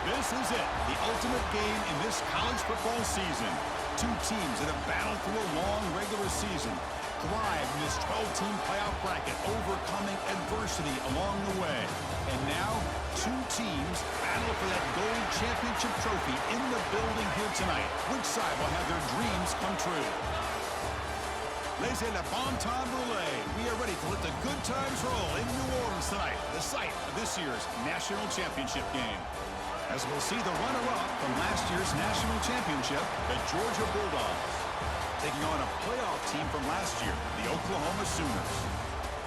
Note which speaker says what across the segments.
Speaker 1: This is it, the ultimate game in this college football season. Two teams that have battled through a long regular season, thrived in this 12-team playoff bracket, overcoming adversity along the way. And now, two teams battle for that gold championship trophy in the building here tonight. Which side will have their dreams come true? Laissez le bon temps brûler. We are ready to let the good times roll in New Orleans tonight, the site of this year's national championship game. As we'll see the runner-up from last year's national championship, the Georgia Bulldogs, taking on a playoff team from last year, the Oklahoma Sooners.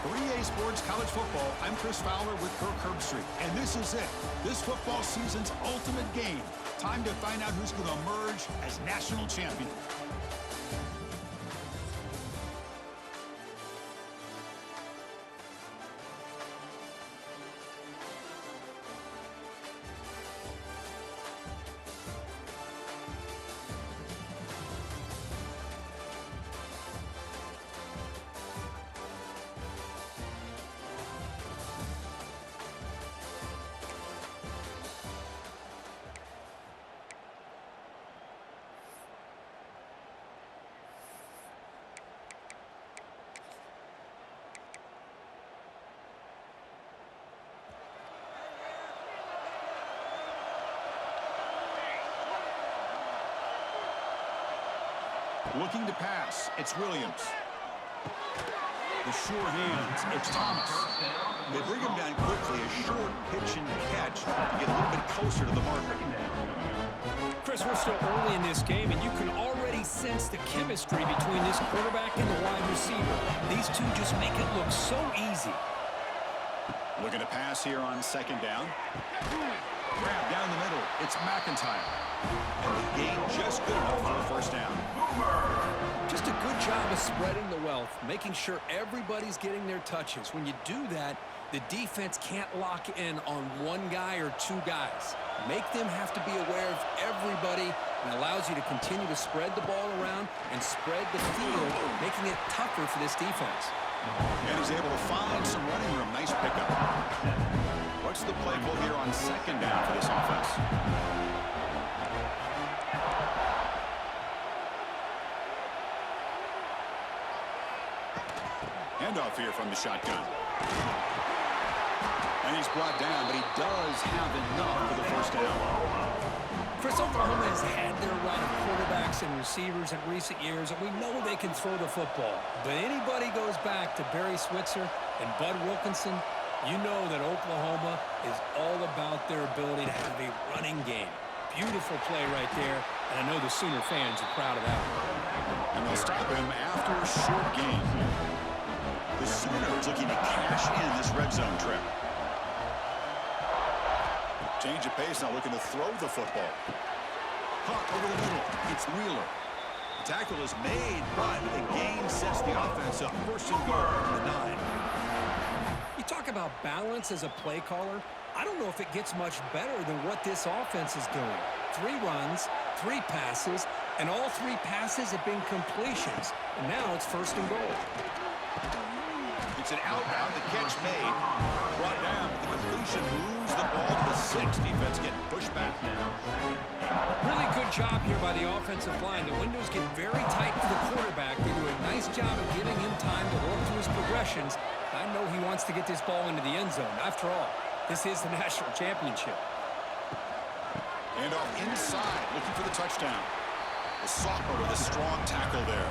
Speaker 1: For EA Sports College Football, I'm Chris Fowler with Kirk Herbstreit, and this is it, this football season's ultimate game. Time to find out who's going to emerge as national champion. Looking to pass, it's Williams. The sure hands, it's Thomas. They bring him down quickly, a short pitch and catch to get a little bit closer to the marker.
Speaker 2: Chris, we're still early in this game, and you can already sense the chemistry between this quarterback and the wide receiver. These two just make it look so easy.
Speaker 1: Looking to pass here on second down. Grab down the middle, it's McIntyre. And the gain just good enough for a first down.
Speaker 2: Just a good job of spreading the wealth, making sure everybody's getting their touches. When you do that, the defense can't lock in on one guy or two guys. Make them have to be aware of everybody, and allows you to continue to spread the ball around and spread the field, making it tougher for this defense.
Speaker 1: And he's able to find some running room. Nice pickup. What's the play call here on second down for this offense? Handoff here from the shotgun. And he's brought down, but he does have enough for the first down.
Speaker 2: Chris, Oklahoma has had their run of quarterbacks and receivers in recent years, and we know they can throw the football. But anybody goes back to Barry Switzer and Bud Wilkinson, you know that Oklahoma is all about their ability to have a running game. Beautiful play right there, and I know the Sooner fans are proud of that one.
Speaker 1: And they'll stop him after a short game. The Sooners looking to cash in this red zone trip. Change of pace, now looking to throw the football. Hawk over the middle. It's Wheeler. The tackle is made, but the gain sets the offense up. First and goal from the 9.
Speaker 2: You talk about balance as a play caller. I don't know if it gets much better than what this offense is doing. 3 runs, 3 passes, and all 3 passes have been completions. And now it's first and goal.
Speaker 1: It's an outbound, the catch made. Brought down, the completion moves the ball to the 6. Defense getting pushed back.
Speaker 2: Really good job here by the offensive line. The windows get very tight to the quarterback. They do a nice job of giving him time to work through his progressions. I know he wants to get this ball into the end zone. After all, this is the national championship.
Speaker 1: And off inside, looking for the touchdown. The sophomore with a strong tackle there.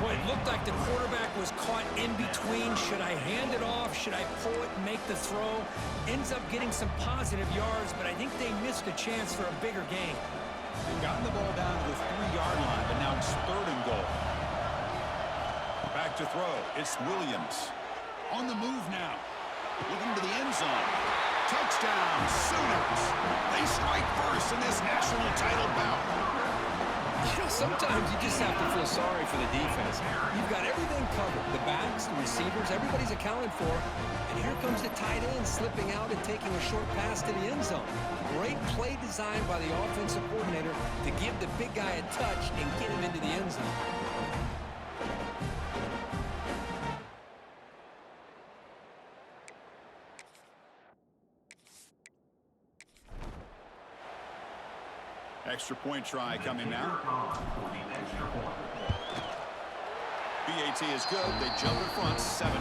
Speaker 2: Boy, it looked like the quarterback was caught in between. Should I hand it off? Should I pull it and make the throw? Ends up getting some positive yards, but I think they missed a chance for a bigger gain.
Speaker 1: They've gotten the ball down to the 3-yard line, but now it's third and goal. Back to throw. It's Williams. On the move now. Looking to the end zone. Touchdown, Sooners. They strike first in this national title bout.
Speaker 2: You know, sometimes you just have to feel sorry for the defense. You've got everything covered. The backs, the receivers, everybody's accounted for. And here comes the tight end slipping out and taking a short pass to the end zone. Great play design by the offensive coordinator to give the big guy a touch and get him into the end zone.
Speaker 1: Extra point try coming now. BAT is good. They jump in front, 7-0.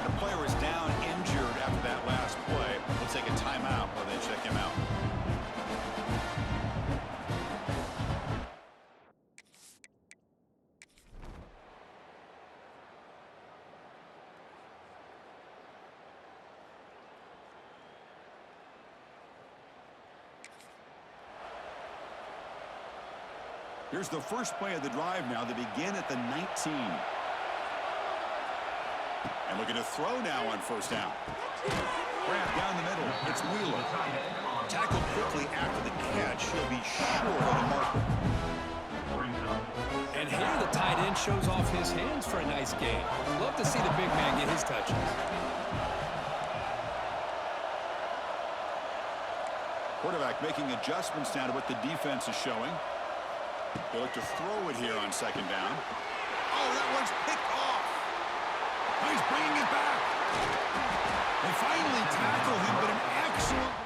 Speaker 1: The player is down injured after that last play. We'll take a timeout while they check him out. Here's the first play of the drive now. They begin at the 19. And looking to throw now on first down. Grab down the middle. It's Wheeler. Tackled quickly after the catch. He'll be short of the marker.
Speaker 2: And here the tight end shows off his hands for a nice game. Love to see the big man get his touches.
Speaker 1: Quarterback making adjustments now to what the defense is showing. They look to throw it here on second down. Oh, that one's picked off. Oh, he's bringing it back. They finally tackle him, but an excellent...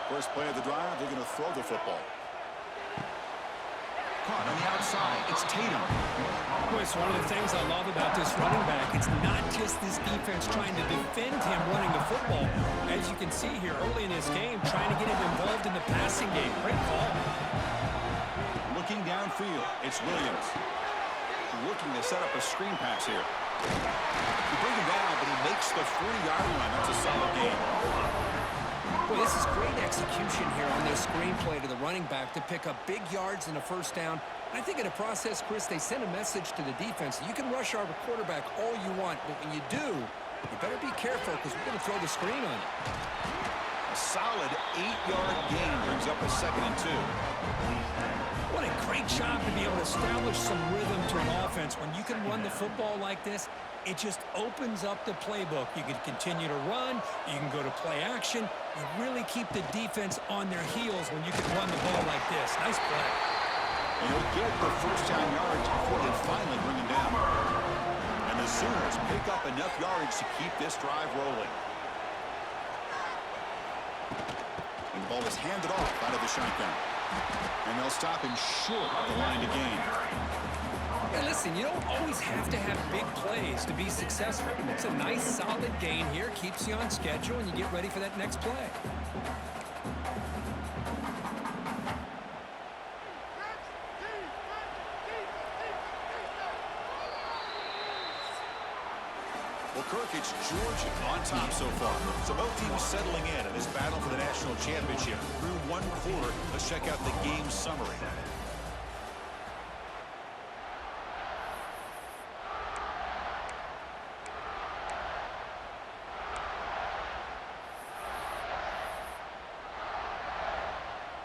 Speaker 1: First play of the drive, they're going to throw the football. Caught on the outside, it's Tatum.
Speaker 2: Boy, it's one of the things I love about this running back. It's not just this defense trying to defend him running the football. As you can see here early in this game, trying to get him involved in the passing game. Great call.
Speaker 1: Looking downfield, it's Williams. Looking to set up a screen pass here. He brings him down, but he makes the 40-yard line. That's a solid game.
Speaker 2: Well, this is great execution here on this screenplay to the running back to pick up big yards in the first down. I think in the process, Chris, they send a message to the defense. You can rush our quarterback all you want, but when you do, you better be careful because we're going to throw the screen on you.
Speaker 1: A solid 8-yard gain brings up a 2nd and 2.
Speaker 2: What a great job to be able to establish some rhythm to an offense. When you can run the football like this, it just opens up the playbook. You can continue to run. You can go to play action. You really keep the defense on their heels when you can run the ball like this. Nice play.
Speaker 1: And he'll get the first down yards before they finally bring him down. And the Sooners pick up enough yards to keep this drive rolling. And the ball is handed off out of the shotgun. And they'll stop him short of the line to gain.
Speaker 2: Yeah, listen, you don't always have to have big plays to be successful. It's a nice, solid gain here. Keeps you on schedule, and you get ready for that next play.
Speaker 1: Well, Kirk, it's Georgia on top so far. So both teams settling in this battle for the national championship. Through one quarter, let's check out the game summary.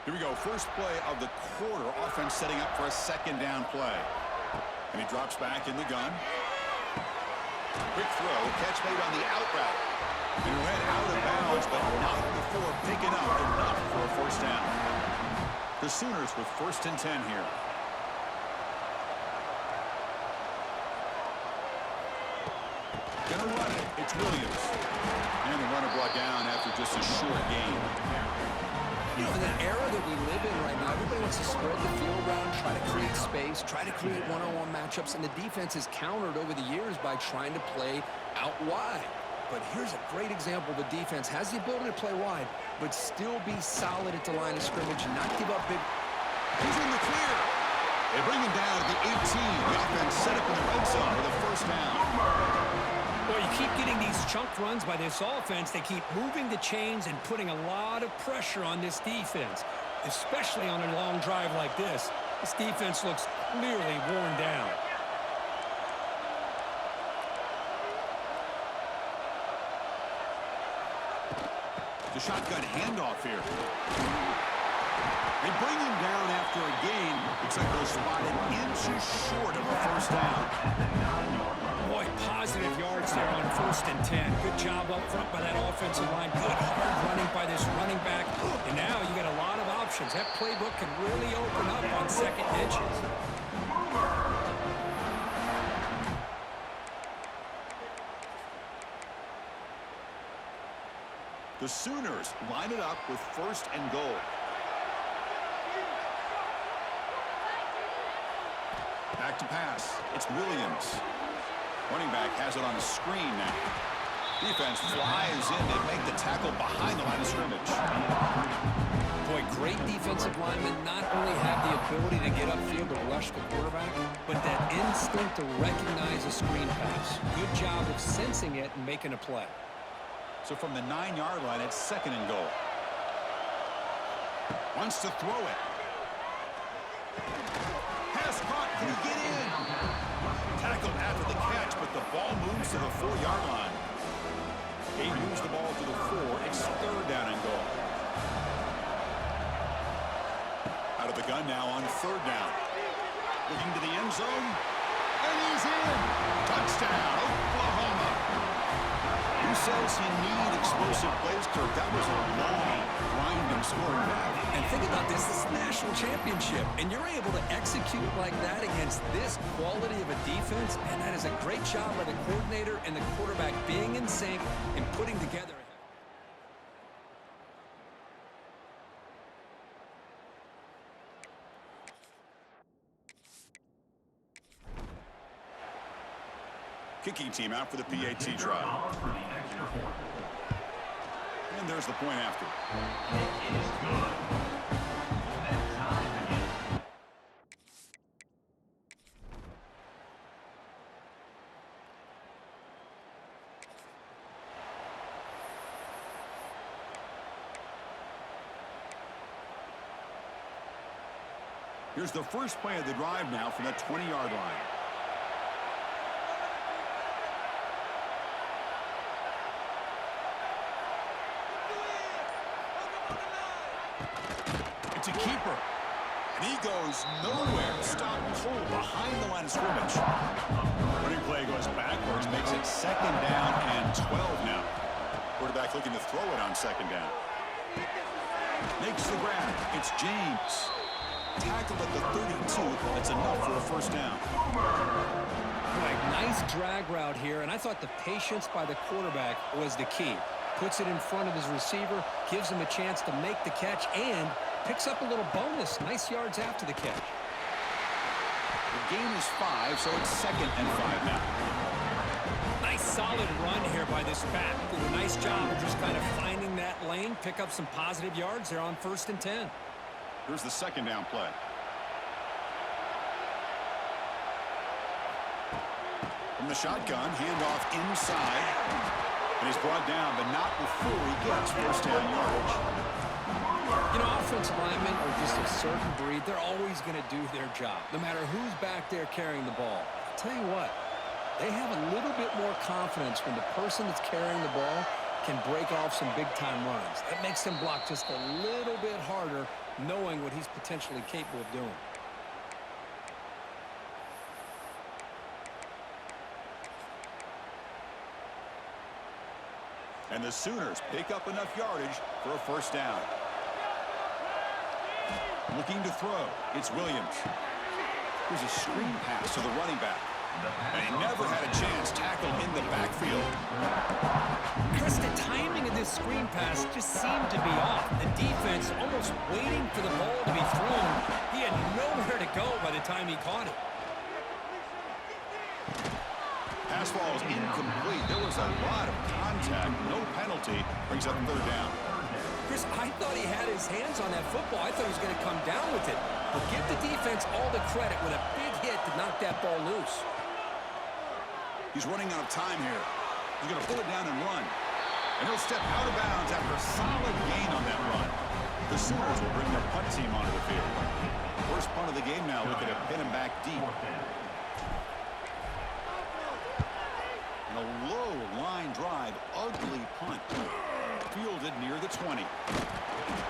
Speaker 1: Here we go. First play of the quarter. Offense setting up for a second down play. And he drops back in the gun. Quick throw. Catch made on the out route. And went out of bounds, but not before picking up enough for a first down. The Sooners with 1st and 10 here. Gonna run it. It's Williams. And the runner brought down after just a short gain.
Speaker 2: You know, in the era that we live in right now, everybody wants to spread the field around, try to create space, try to create one-on-one matchups, and the defense is countered over the years by trying to play out wide. But here's a great example. The defense has the ability to play wide, but still be solid at the line of scrimmage and not give up big.
Speaker 1: He's in the clear. They bring him down to the 18. The offense set up in the red zone with a first down.
Speaker 2: Well, you keep getting these chunk runs by this offense. They keep moving the chains and putting a lot of pressure on this defense, especially on a long drive like this. This defense looks clearly worn down.
Speaker 1: The shotgun handoff here. They bring him down after a gain. Looks like they'll spot it inches short of a first down.
Speaker 2: Boy, positive yards there on 1st and 10. Good job up front by that offensive line. Good hard running by this running back. And now you got a lot of options. That playbook can really open up on 2nd and inches.
Speaker 1: The Sooners line it up with 1st and goal. Back to pass. It's Williams. Running back has it on the screen now. Defense flies in to make the tackle behind the line of scrimmage.
Speaker 2: Boy, great defensive linemen not only have the ability to get upfield to rush the quarterback, but that instinct to recognize a screen pass. Good job of sensing it and making a play.
Speaker 1: So from the 9-yard line, it's 2nd and goal. Wants to throw it. Pass caught. Can he get in? Tackled after the catch, but the ball moves to the 4-yard line. He moves the ball to the 4. It's 3rd down and goal. Out of the gun now on 3rd down. Looking to the end zone. And he's in. Touchdown, Oklahoma. Who says you need explosive plays, Kirk? That was a long, grinding scoring battle.
Speaker 2: And think about this is a national championship, and you're able to execute like that against this quality of a defense, and that is a great job by the coordinator and the quarterback being in sync and putting together.
Speaker 1: Kicking team out for the PAT try. And there's the point after. Here's the first play of the drive now from the 20-yard line. It's a keeper. And he goes nowhere. Stop cold behind the line of scrimmage. Running play goes backwards, makes it 2nd down and 12 now. Quarterback looking to throw it on 2nd down. Makes the grab. It's James. Tackled at the 32. That's enough for a first down.
Speaker 2: Right, nice drag route here, and I thought the patience by the quarterback was the key. Puts it in front of his receiver, gives him a chance to make the catch, and picks up a little bonus. Nice yards after the catch.
Speaker 1: The gain is 5, so it's 2nd and 5 now.
Speaker 2: Nice solid run here by this back. Did a nice job of just kind of finding that lane, pick up some positive yards there on 1st and 10.
Speaker 1: Here's the 2nd down play. From the shotgun, handoff inside. And he's brought down, but not before he gets first down yardage.
Speaker 2: You know, offensive linemen are just a certain breed. They're always going to do their job, no matter who's back there carrying the ball. I'll tell you what, they have a little bit more confidence when the person that's carrying the ball can break off some big-time runs. That makes them block just a little bit harder, knowing what he's potentially capable of doing.
Speaker 1: And the Sooners pick up enough yardage for a first down. Looking to throw. It's Williams. Here's a screen pass to the running back. And he never had a chance tackled in the backfield.
Speaker 2: Chris, the timing of this screen pass just seemed to be off. The defense almost waiting for the ball to be thrown. He had nowhere to go by the time he caught it.
Speaker 1: Pass ball is incomplete. There was a lot of contact. No penalty. Brings up 3rd down.
Speaker 2: Chris, I thought he had his hands on that football. I thought he was going to come down with it. But give the defense all the credit with a big hit to knock that ball loose.
Speaker 1: He's running out of time here. He's going to pull it down and run. And he'll step out of bounds after a solid gain on that run. The Sooners will bring their punt team onto the field. First punt of the game now, looking to pin him back deep. And a low line drive, ugly punt. Fielded near the 20.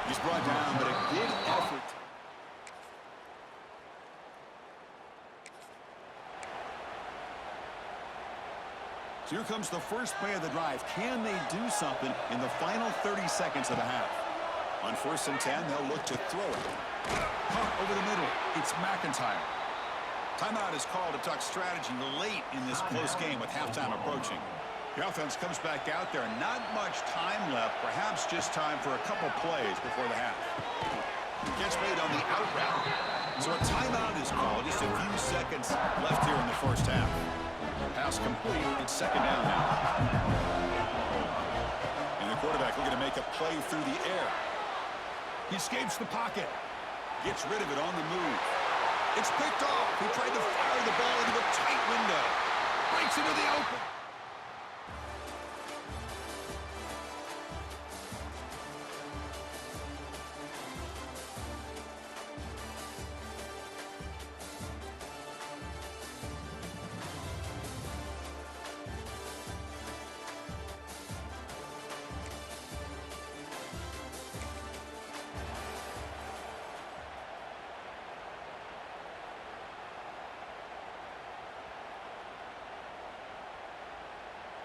Speaker 1: He's brought down, but a good effort. Here comes the first play of the drive. Can they do something in the final 30 seconds of the half? On 1st and 10, they'll look to throw it. Pump over the middle. It's McIntyre. Timeout is called to talk strategy late in this close game with halftime approaching. The offense comes back out there. Not much time left. Perhaps just time for a couple plays before the half. Gets made on the out route. So a timeout is called. Just a few seconds left here in the first half. Pass complete. It's 2nd down now. And the quarterback looking to make a play through the air. He escapes the pocket. Gets rid of it on the move. It's picked off. He tried to fire the ball into a tight window. Breaks into the open.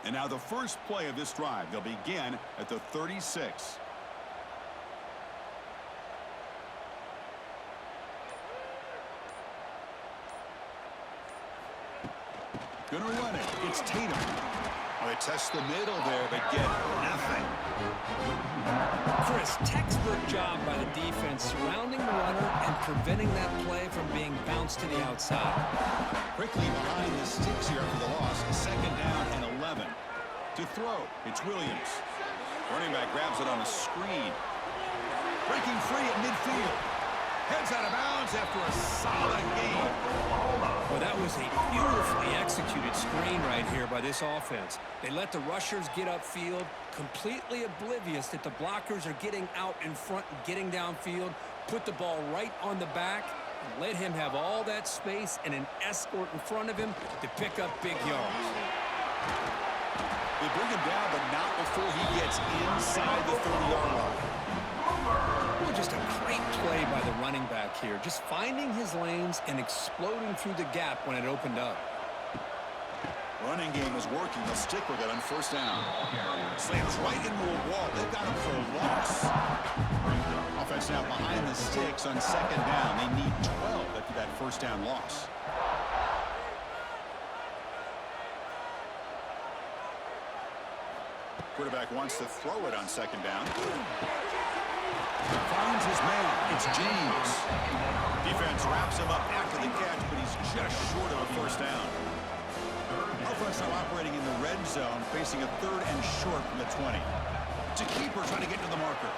Speaker 1: And now the first play of this drive. They'll begin at the 36. Gonna run it. It's Tatum. Well, they test the middle there, but get nothing.
Speaker 2: Chris, textbook job by the defense surrounding the runner and preventing that play from being bounced to the outside.
Speaker 1: Quickly behind the sticks here after the loss. 2nd down and 11. To throw, it's Williams. Running back grabs it on a screen. Breaking free at midfield. Heads out of bounds after a solid game.
Speaker 2: Well, that was a beautifully executed screen right here by this offense. They let the rushers get upfield, completely oblivious that the blockers are getting out in front and getting downfield, put the ball right on the back, and let him have all that space and an escort in front of him to pick up big yards.
Speaker 1: They bring him down, but not before he gets inside the 30-yard line.
Speaker 2: Well, just a great play by the running back here, just finding his lanes and exploding through the gap when it opened up.
Speaker 1: Running game is working. They'll stick with it on 1st down. Slams right into a wall. They've got him for a loss. Offense now behind the sticks on 2nd down. They need 12 after that 1st down loss. Quarterback wants to throw it on 2nd down. Finds his man. It's James. Defense wraps him up after the catch, but he's just short of a 1st down. Offense now operating in the red zone, facing a 3rd and short from the 20. It's a keeper trying to get to the marker.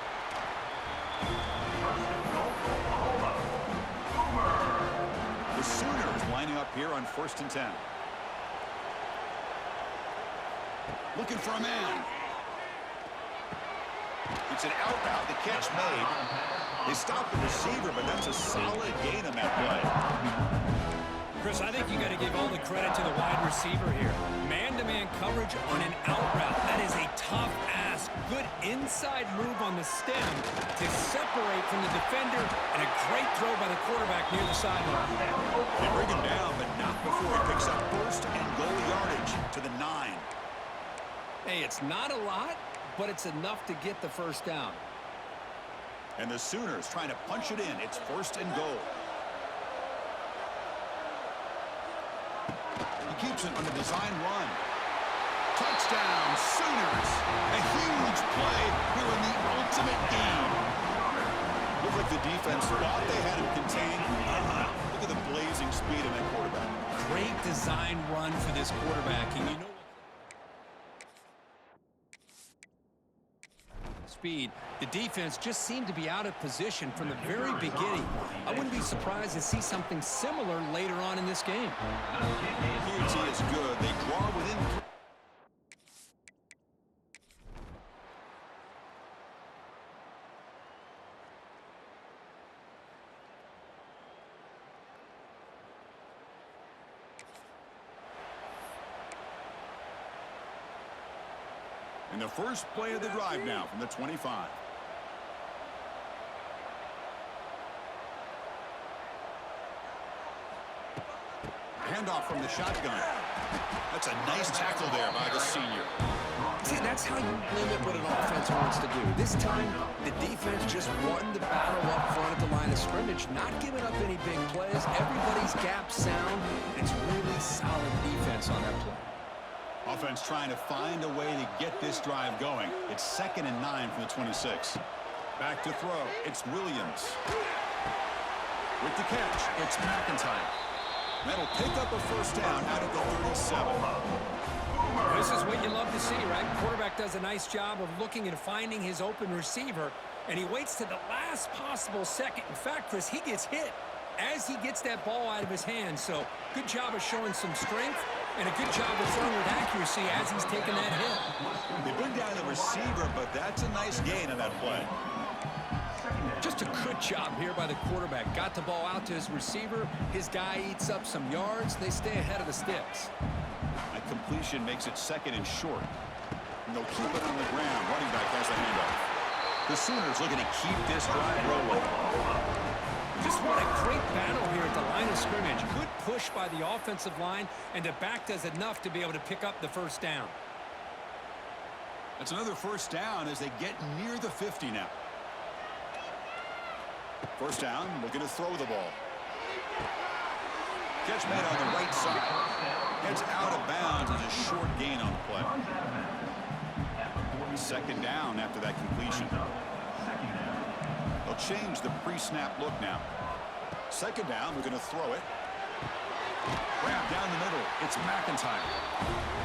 Speaker 1: The Sooners lining up here on 1st and 10. Looking for a man. It's an out route. The catch made. They stop the receiver, but that's a solid gain on that play.
Speaker 2: Chris, I think you got to give all the credit to the wide receiver here. Man-to-man coverage on an out route. That is a tough ask. Good inside move on the stem to separate from the defender, and a great throw by the quarterback near the sideline.
Speaker 1: They bring him down, but not before he picks up 1st and goal yardage to the 9.
Speaker 2: Hey, it's not a lot, but it's enough to get the 1st down.
Speaker 1: And the Sooners trying to punch it in. It's 1st and goal. He keeps it on the design run. Touchdown, Sooners. A huge play here in the ultimate game. Looked like the defense thought they had him contained. Look at the blazing speed of that quarterback.
Speaker 2: Great design run for this quarterback. And you know speed, the defense just seemed to be out of position from the very beginning. I wouldn't be surprised to see something similar later on in this game.
Speaker 1: PAT is good. They draw within. And the first play of the drive now from the 25. Handoff from the shotgun. That's a nice tackle there by the senior.
Speaker 2: See, that's how you limit what an offense wants to do. This time, the defense just won the battle up front at the line of scrimmage, not giving up any big plays. Everybody's gap sound. It's really solid defense on that play.
Speaker 1: Offense trying to find a way to get this drive going. It's 2nd and 9 from the 26. Back to throw. It's Williams. With the catch, it's McIntyre. That'll pick up a first down out of the 37.
Speaker 2: This is what you love to see, right? Quarterback does a nice job of looking and finding his open receiver, and he waits to the last possible second. In fact, Chris, he gets hit as he gets that ball out of his hands. So good job of showing some strength and a good job of throwing with accuracy as he's taking that hit.
Speaker 1: They bring down the receiver, but that's a nice gain on that play.
Speaker 2: Just a good job here by the quarterback. Got the ball out to his receiver. His guy eats up some yards. They stay ahead of the sticks.
Speaker 1: A completion makes it 2nd and short. And they'll keep it on the ground. Running back has the handoff. The Sooners looking to keep this drive rolling.
Speaker 2: Just what a great battle here at the line of scrimmage. Good push by the offensive line, and the back does enough to be able to pick up the first down.
Speaker 1: That's another first down as they get near the 50 now. First down, looking to throw the ball. Catch made on the right side. Heads out of bounds as a short gain on the play. 2nd down after that completion. They'll change the pre-snap look now. 2nd down, we're going to throw it. Grab down the middle. It's McIntyre.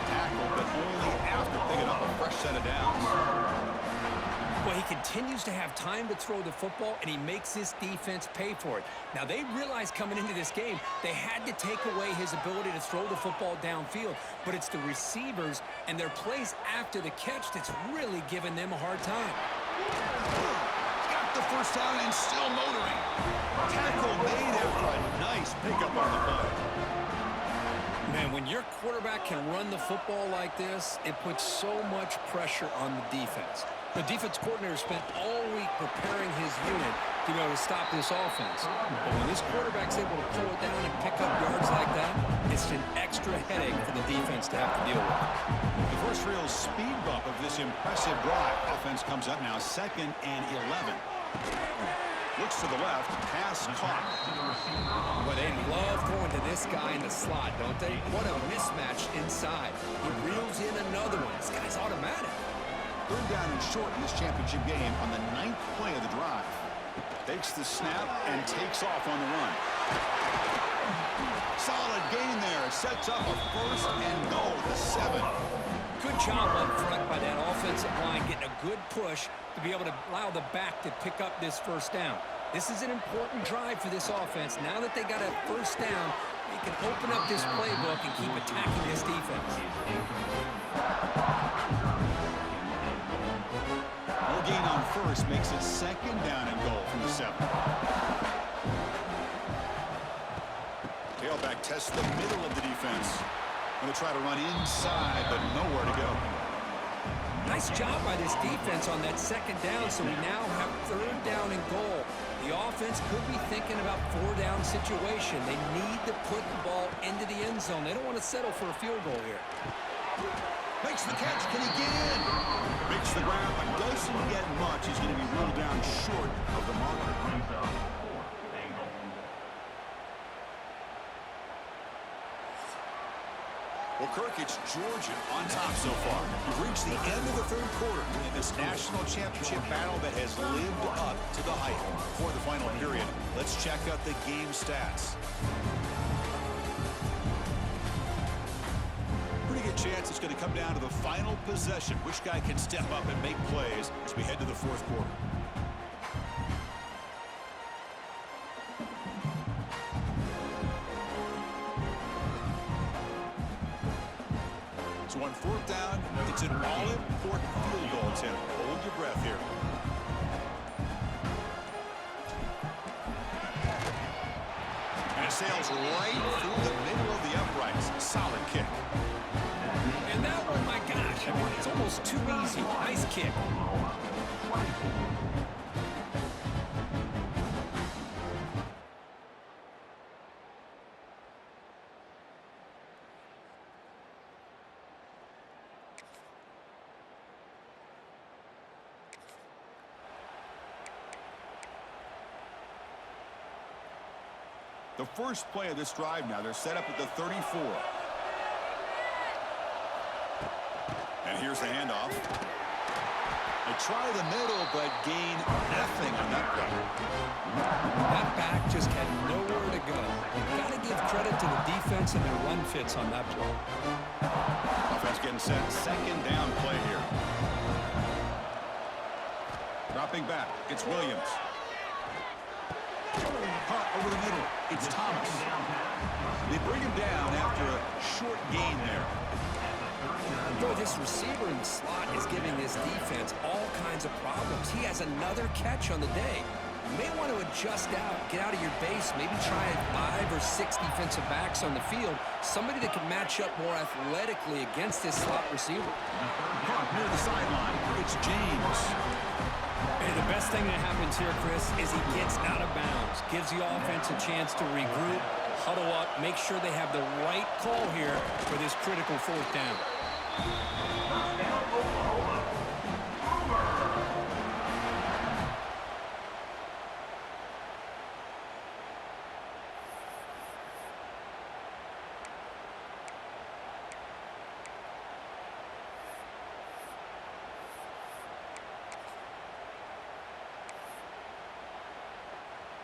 Speaker 1: Tackle, but only after picking up a fresh set of downs.
Speaker 2: Well, he continues to have time to throw the football, and he makes this defense pay for it. Now, they realized coming into this game they had to take away his ability to throw the football downfield, but it's the receivers and their plays after the catch that's really giving them a hard time.
Speaker 1: Got the first down and still motoring. Tackle made after a nice pickup on the play.
Speaker 2: Man, when your quarterback can run the football like this, it puts so much pressure on the defense. The defense coordinator spent all week preparing his unit to be able to stop this offense. But when this quarterback's able to pull it down and pick up yards like that, it's an extra headache for the defense to have to deal with.
Speaker 1: The first real speed bump of this impressive drive. Offense comes up now 2nd and 11. Looks to the left, pass caught.
Speaker 2: Well, they love going to this guy in the slot, don't they? What a mismatch inside. He reels in another one. This guy's automatic.
Speaker 1: 3rd down and short in this championship game on the 9th play of the drive. Takes the snap and takes off on the run. Solid gain there. Sets up a first and goal at the 7.
Speaker 2: Good job up front by that offensive line, getting a good push to be able to allow the back to pick up this first down. This is an important drive for this offense. Now that they got a first down, they can open up this playbook and keep attacking this defense.
Speaker 1: No gain on first makes it 2nd down and goal from the 7. Tailback tests the middle of the defense. Going to try to run inside, but nowhere to go.
Speaker 2: Nice job by this defense on that 2nd down, so we now have 3rd down and goal. The offense could be thinking about 4-down situation. They need to put the ball into the end zone. They don't want to settle for a field goal here.
Speaker 1: Makes the catch. Can he get in? Makes the ground, but doesn't get much. He's going to be ruled down short of the marker. Well, Kirk, it's Georgia on top so far. We've reached the end of the 3rd quarter in this national championship battle that has lived up to the hype. For the final period, let's check out the game stats. Pretty good chance it's going to come down to the final possession. Which guy can step up and make plays as we head to the 4th quarter. So on 4th down, it's an all-important field goal attempt. Hold your breath here. And it sails right through the middle of the uprights. Solid kick.
Speaker 2: And that one, my gosh, I mean, it's almost too easy. Nice kick.
Speaker 1: The first play of this drive now, they're set up at the 34. And here's the handoff. They try the middle, but gain nothing on that play.
Speaker 2: That back just had nowhere to go. Got to give credit to the defense and their run fits on that play.
Speaker 1: Offense getting set. Second down play here. Dropping back. It's Williams. Caught over the middle. It's Thomas. They bring him down after a short gain there.
Speaker 2: Boy, this receiver in the slot is giving this defense all kinds of problems. He has another catch on the day. You may want to adjust out, get out of your base, maybe try 5 or 6 defensive backs on the field, somebody that can match up more athletically against this slot receiver.
Speaker 1: Caught near the sideline. It's James.
Speaker 2: And the best thing that happens here, Chris, is he gets out of bounds, gives the offense a chance to regroup, huddle up, make sure they have the right call here for this critical 4th down.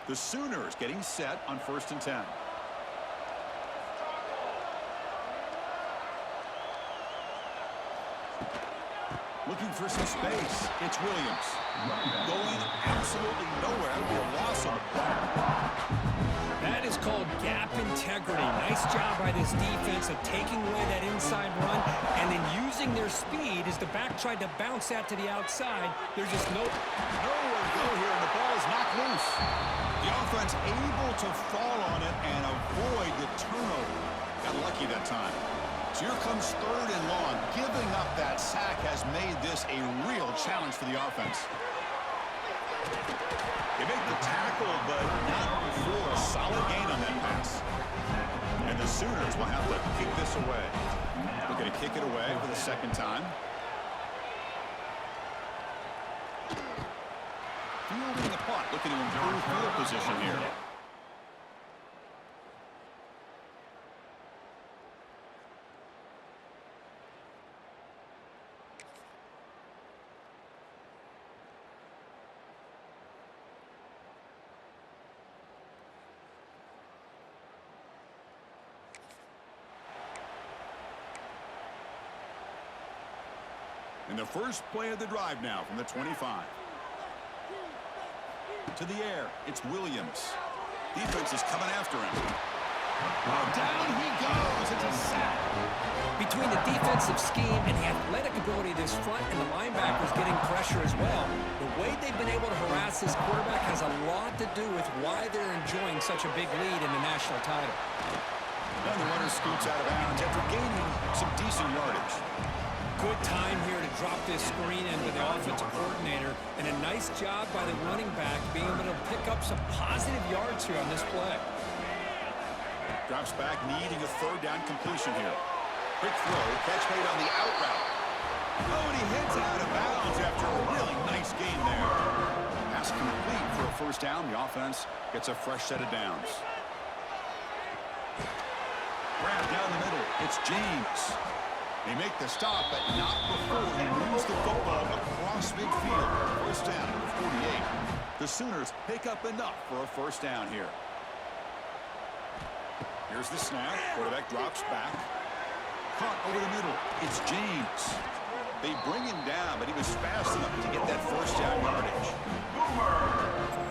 Speaker 1: The Sooners getting set on 1st and 10. Looking for some space. It's Williams. Going absolutely nowhere. That would be a loss on the play.
Speaker 2: That is called gap integrity. Nice job by this defense of taking away that inside run and then using their speed as the back tried to bounce that to the outside. There's just nowhere
Speaker 1: to go here, and the ball is knocked loose. The offense able to fall on it and avoid the turnover. Got lucky that time. So here comes 3rd and long. Giving up that sack has made this a real challenge for the offense. They make the tackle, but not before a solid gain on that pass. And the Sooners will have to kick this away. They're going to kick it away for the 2nd time. Fielding the punt, looking to improve field position here. And the first play of the drive now from the 25. To the air, it's Williams. Defense is coming after him. Oh, down he goes. It's a sack.
Speaker 2: Between the defensive scheme and the athletic ability of this front and the linebackers getting pressure as well, the way they've been able to harass this quarterback has a lot to do with why they're enjoying such a big lead in the national title.
Speaker 1: And the runner scoots out of bounds after gaining some decent yardage.
Speaker 2: Good time here to drop this screen into the offensive coordinator, and a nice job by the running back being able to pick up some positive yards here on this play.
Speaker 1: Drops back, needing a 3rd down completion here. Quick throw, catch made on the out route. Oh, and he heads out of bounds after a really nice gain there. Pass complete for a 1st down. The offense gets a fresh set of downs. Grab down the middle. It's James. They make the stop, but not before he moves the football across midfield. 1st down to the 48. The Sooners pick up enough for a 1st down here. Here's the snap. Quarterback drops back. Caught over the middle. It's James. They bring him down, but he was fast enough to get that 1st down yardage.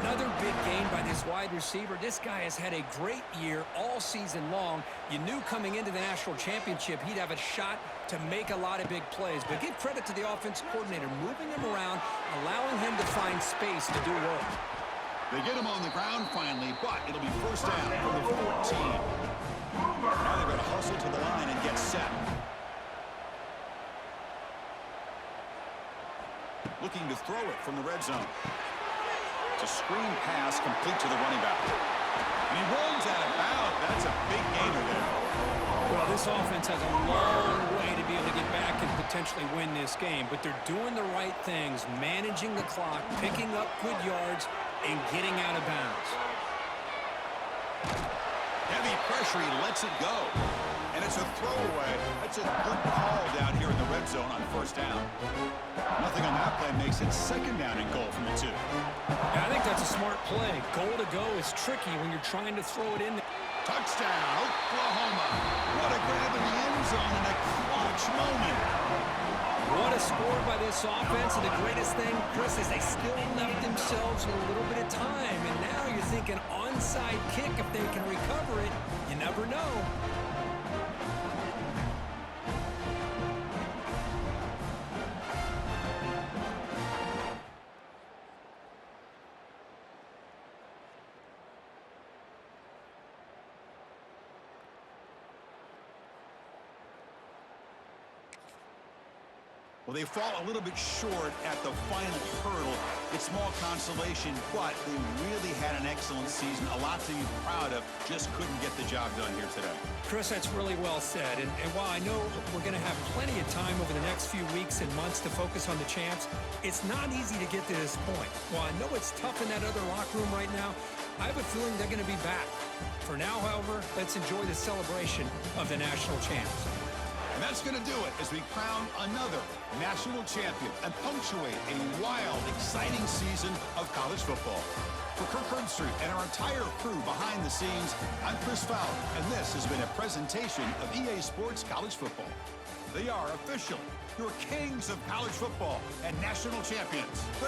Speaker 2: Another big gain by this wide receiver. This guy has had a great year all season long. You knew coming into the national championship he'd have a shot to make a lot of big plays. But give credit to the offensive coordinator, moving him around, allowing him to find space to do work.
Speaker 1: They get him on the ground finally, but it'll be 1st down from the 14. Now they're going to hustle to the line and get set. Looking to throw it from the red zone. It's a screen pass complete to the running back. And he runs out of bounds. That's a big gainer there.
Speaker 2: Well, this offense has a long way to be able to get back and potentially win this game, but they're doing the right things, managing the clock, picking up good yards, and getting out of bounds.
Speaker 1: pressure. He lets it go. And it's a throwaway. That's a good call down here in the red zone on first down. Nothing on that play makes it second down and goal from the 2.
Speaker 2: Yeah, I think that's a smart play. Goal to go is tricky when you're trying to throw it in.
Speaker 1: Touchdown, Oklahoma. What a grab in the end zone and a clutch moment.
Speaker 2: What a score by this offense, and the greatest thing, Chris, is they still left themselves with a little bit of time, and now you're thinking onside kick if they can recover it. You never know.
Speaker 1: Well, they fall a little bit short at the final hurdle. It's small consolation, but they really had an excellent season. A lot to be proud of. Just couldn't get the job done here today.
Speaker 2: Chris, that's really well said. And while I know we're going to have plenty of time over the next few weeks and months to focus on the champs, it's not easy to get to this point. While I know it's tough in that other locker room right now, I have a feeling they're going to be back. For now, however, let's enjoy the celebration of the national champs.
Speaker 1: And that's going to do it as we crown another national champion and punctuate a wild, exciting season of college football. For Kirk Herbstreit and our entire crew behind the scenes, I'm Chris Fowler, and this has been a presentation of EA Sports College Football. They are officially your kings of college football and national champions, the